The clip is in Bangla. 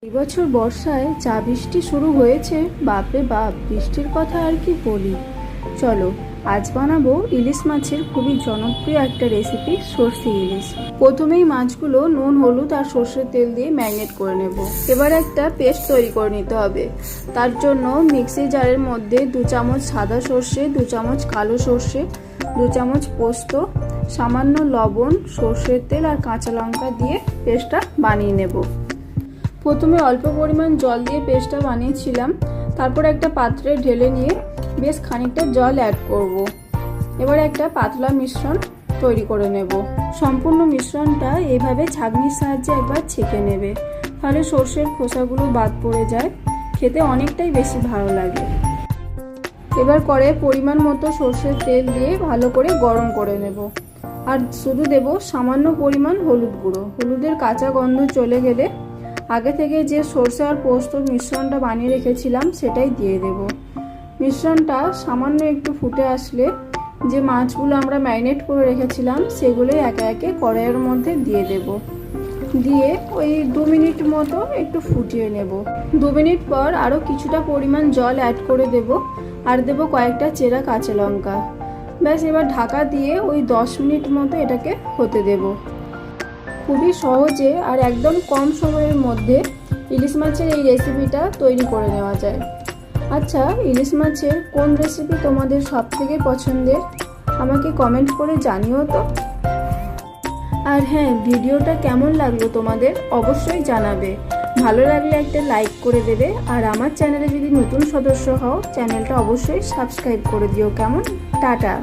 এবছর বর্ষায় যা বৃষ্টি শুরু হয়েছে, বাপরে বাপ, বৃষ্টির কথা আর কি বলি। চলো আজ বানাবো ইলিশ মাছের খুবই জনপ্রিয় একটা রেসিপি, সর্ষে ইলিশ। প্রথমেই মাছগুলো নুন, হলুদ আর সর্ষের তেল দিয়ে ম্যারিনেট করে নেব। এবার একটা পেস্ট তৈরি করে নিতে হবে। তার জন্য মিক্সি জারের মধ্যে 2 চামচ সাদা সর্ষে, 2 চামচ কালো সর্ষে, 2 চামচ পোস্ত, সামান্য লবণ, সর্ষের তেল আর কাঁচা লঙ্কা দিয়ে পেস্টটা বানিয়ে নেব। প্রথমে অল্প পরিমাণ জল দিয়ে পেস্টটা বানিয়েছিলাম, তারপর একটা পাত্রে ঢেলে নিয়ে বেশ খানিকটা জল অ্যাড করব। এবার একটা পাতলা মিশ্রণ তৈরি করে নেব। সম্পূর্ণ মিশ্রণটা এইভাবে ছাঁকনির সাহায্যে একবার ছেঁকে নেবে, তাহলে সর্ষের খোসাগুলো বাদ পড়ে যায়, খেতে অনেকটাই বেশি ভালো লাগে। এবার করে পরিমাণ মতো সর্ষের তেল দিয়ে ভালো করে গরম করে নেব। আর শুধু দেব সামান্য পরিমাণ হলুদ গুঁড়ো। হলুদের কাঁচা গন্ধ চলে গেলে আগে থেকে যে সর্ষে আর পোস্তর মিশ্রণটা বানিয়ে রেখেছিলাম সেটাই দিয়ে দেব। মিশ্রণটা সামান্য একটু ফুটে আসলে যে মাছগুলো আমরা ম্যারিনেট করে রেখেছিলাম সেগুলোই একে একে কড়াইয়ের মধ্যে দিয়ে দেব। দিয়ে ওই 2 মিনিট মতো একটু ফুটিয়ে নেব। 2 মিনিট পর আরও কিছুটা পরিমাণ জল অ্যাড করে দেব আর দেব কয়েকটা চেরা কাঁচা লঙ্কা। ব্যাস, এবার ঢাকা দিয়ে ওই 10 মিনিট মতো এটাকে হতে দেব। খুবই সহজে আর একদম কম সময়ের মধ্যে ইলিশ মাছের এই রেসিপিটা তৈরি করে নেওয়া যায়। আচ্ছা, ইলিশ মাছের কোন রেসিপি তোমাদের সবথেকে পছন্দের আমাকে কমেন্ট করে জানিও তো। আর হ্যাঁ, ভিডিওটা কেমন লাগলো তোমাদের অবশ্যই জানাবে। ভালো লাগলে একটা লাইক করে দেবে, আর আমার চ্যানেলে যদি নতুন সদস্য হও চ্যানেলটা অবশ্যই সাবস্ক্রাইব করে দিও। কেমন? টাটা।